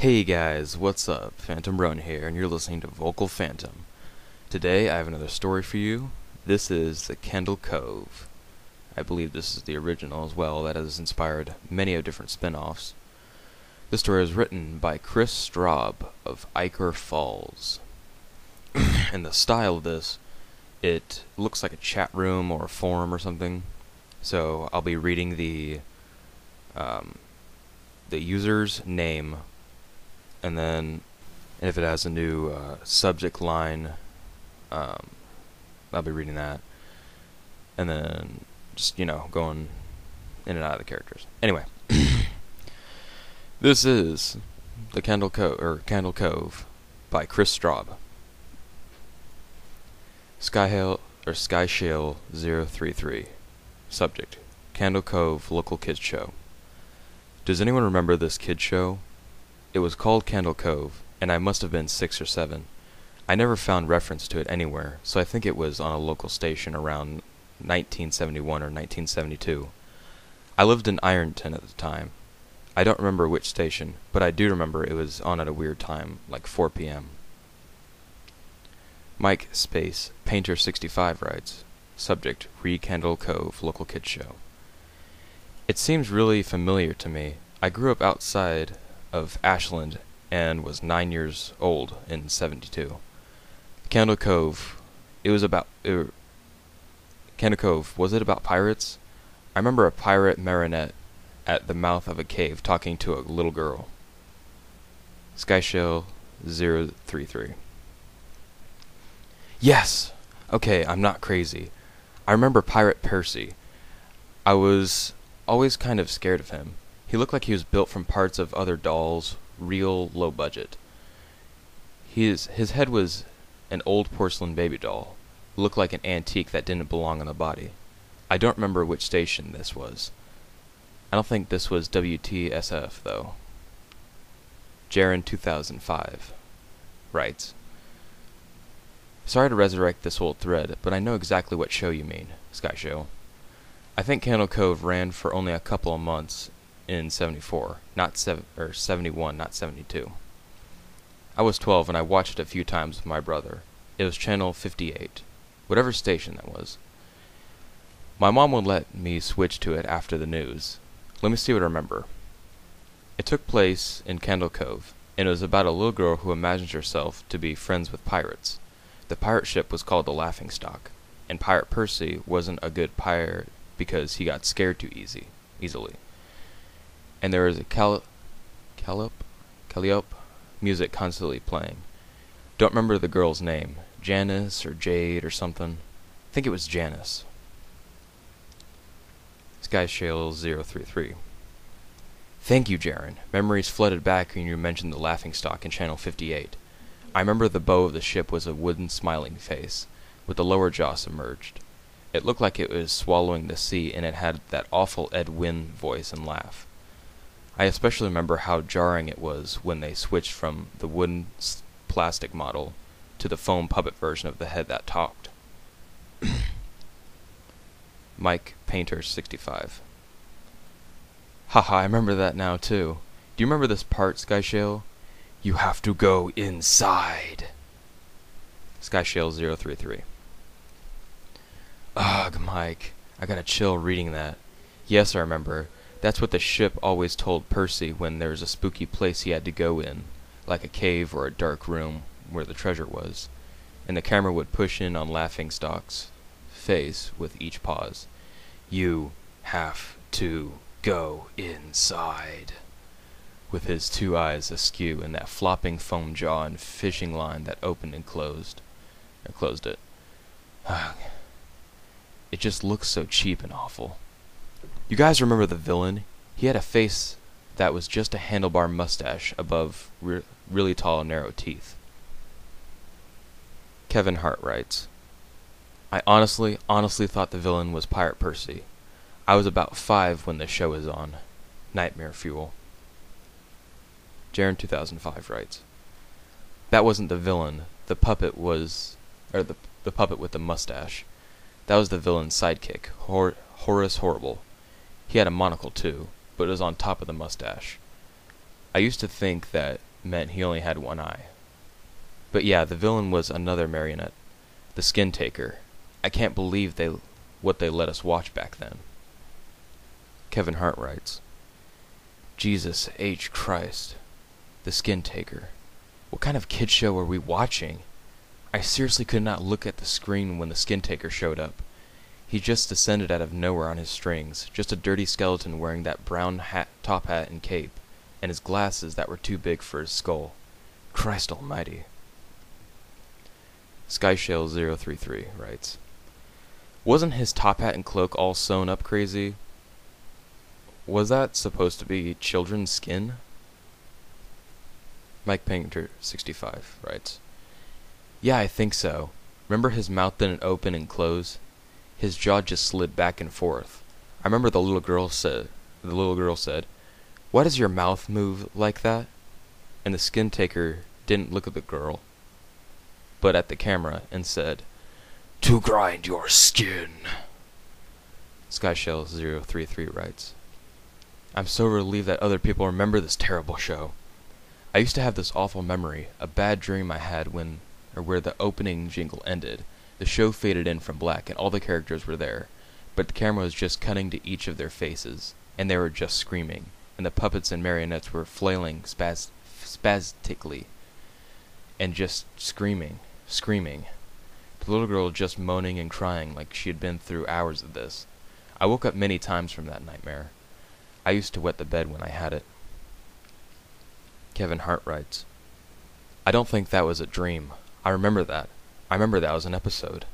Hey guys, what's up? Phantom Run here, and you're listening to VocalPhantom. Today I have another story for you. This is the Candle Cove. I believe this is the original as well that has inspired many of different spin-offs. This story is written by Kris Straub of Eicher Falls. And the style of this, it looks like a chat room or a forum or something. So I'll be reading the user's name, and then if it has a new subject line, I'll be reading that, and then just going in and out of the characters. Anyway, this is the Candle Cove by Kris Straub. Sky Shale 033. Subject: Candle Cove local kids show. Does anyone remember this kid show? It was called Candle Cove, and I must have been 6 or 7. I never found reference to it anywhere, so I think it was on a local station around 1971 or 1972. I lived in Ironton at the time. I don't remember which station, but I do remember it was on at a weird time, like 4 p.m. Mike Space Painter 65 writes, subject: Candle Cove local kids show. It seems really familiar to me. I grew up outside of Ashland and was 9 years old in '72. Candle Cove, Candle Cove, was it about pirates? I remember a pirate marionette at the mouth of a cave talking to a little girl. Skyshell 033. Yes! Okay, I'm not crazy. I remember Pirate Percy. I was always kind of scared of him. He looked like he was built from parts of other dolls, real low budget. His head was an old porcelain baby doll. Looked like an antique that didn't belong on the body. I don't remember which station this was. I don't think this was WTSF, though. Jaren 2005 writes, sorry to resurrect this old thread, but I know exactly what show you mean, Sky Show. I think Candle Cove ran for only a couple of months in 74, not 71, not 72. I was 12 and I watched it a few times with my brother. It was channel 58, whatever station that was. My mom would let me switch to it after the news. Let me see what I remember. It took place in Candle Cove, and it was about a little girl who imagined herself to be friends with pirates. The pirate ship was called the Laughingstock, and Pirate Percy wasn't a good pirate because he got scared too easily. And there was a Calliope music constantly playing. Don't remember the girl's name. Janice or Jade or something. I think it was Janice. Skyshale 033. Thank you, Jaren. Memories flooded back when you mentioned the Laughingstock in channel 58. I remember the bow of the ship was a wooden smiling face, with the lower jaw submerged. It looked like it was swallowing the sea, and it had that awful Ed Wynn voice and laugh. I especially remember how jarring it was when they switched from the wooden plastic model to the foam puppet version of the head that talked. Mike Painter 65. Haha, I remember that now too. Do you remember this part, Skyshale? You have to go inside. Skyshale 033. Ugh, Mike. I got a chill reading that. Yes, I remember. That's what the ship always told Percy when there was a spooky place he had to go in, like a cave or a dark room where the treasure was, and the camera would push in on Laughingstock's face with each pause. You have to go inside. With his 2 eyes askew and that flopping foam jaw and fishing line that opened and closed it. It just looks so cheap and awful. You guys remember the villain? He had a face that was just a handlebar mustache above really tall, narrow teeth. Kevin Hart writes, I honestly thought the villain was Pirate Percy. I was about 5 when the show was on. Nightmare fuel. Jaren 2005 writes, that wasn't the villain. The puppet was, the puppet with the mustache. That was the villain's sidekick, Horace Horrible. He had a monocle too, but it was on top of the mustache. I used to think that meant he only had one eye. But yeah, the villain was another marionette, the Skin Taker. I can't believe what they let us watch back then. Kevin Hart writes, Jesus H. Christ, the Skin Taker. What kind of kid show are we watching? I seriously could not look at the screen when the Skin Taker showed up. He just descended out of nowhere on his strings, just a dirty skeleton wearing that brown top hat and cape, and his glasses that were too big for his skull. Christ almighty. SkyShale033 writes, wasn't his top hat and cloak all sewn up crazy? Was that supposed to be children's skin? Mike Painter 65 writes, yeah, I think so. Remember his mouth didn't open and close? His jaw just slid back and forth. I remember the little girl said, why does your mouth move like that? And the Skin Taker didn't look at the girl, but at the camera, and said, to grind your skin. SkyShell033 writes, I'm so relieved that other people remember this terrible show. I used to have this awful memory, a bad dream I had where the opening jingle ended. The show faded in from black and all the characters were there, but the camera was just cutting to each of their faces, and they were just screaming, and the puppets and marionettes were flailing spastically, and just screaming. The little girl just moaning and crying like she had been through hours of this. I woke up many times from that nightmare. I used to wet the bed when I had it. Kevin Hart writes, I don't think that was a dream. I remember that. I remember that was an episode.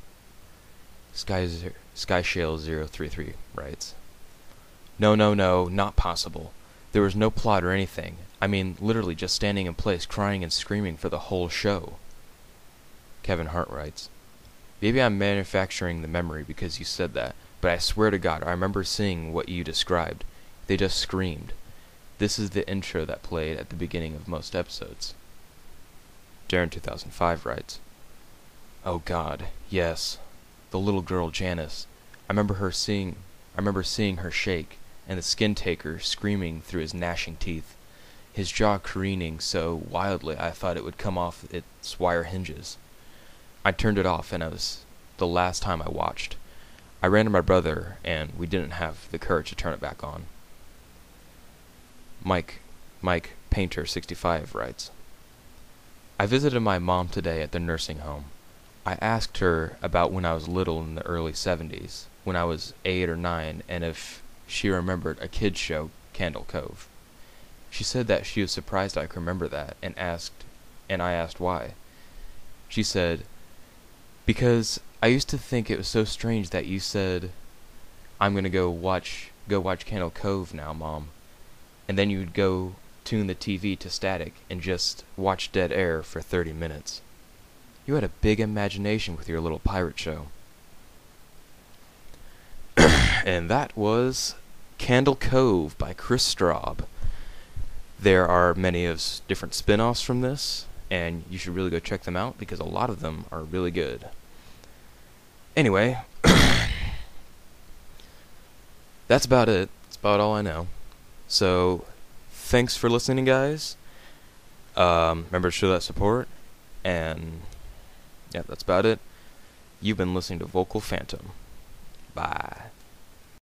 SkyShale033 writes, No, not possible. There was no plot or anything. I mean, literally just standing in place, crying and screaming for the whole show. Kevin Hart writes, maybe I'm manufacturing the memory because you said that, but I swear to God, I remember seeing what you described. They just screamed. This is the intro that played at the beginning of most episodes. Darren 2005 writes, oh God, yes. The little girl Janice. I remember seeing her shake, and the Skin Taker screaming through his gnashing teeth, his jaw careening so wildly I thought it would come off its wire hinges. I turned it off, and it was the last time I watched. I ran to my brother, and we didn't have the courage to turn it back on. Mike Painter 65 writes, I visited my mom today at the nursing home. I asked her about when I was little in the early 70s, when I was 8 or 9, and if she remembered a kids show, Candle Cove. She said that she was surprised I could remember that, and I asked why. She said, because I used to think it was so strange that you said, I'm gonna go watch Candle Cove now, Mom. And then you'd go tune the TV to static and just watch dead air for 30 minutes. You had a big imagination with your little pirate show. And that was Candle Cove by Kris Straub. There are many of different spin-offs from this, and you should really go check them out because a lot of them are really good. Anyway, that's about it. That's about all I know. So, thanks for listening, guys. Remember to show that support, and yeah, that's about it. You've been listening to VocalPhantom. Bye.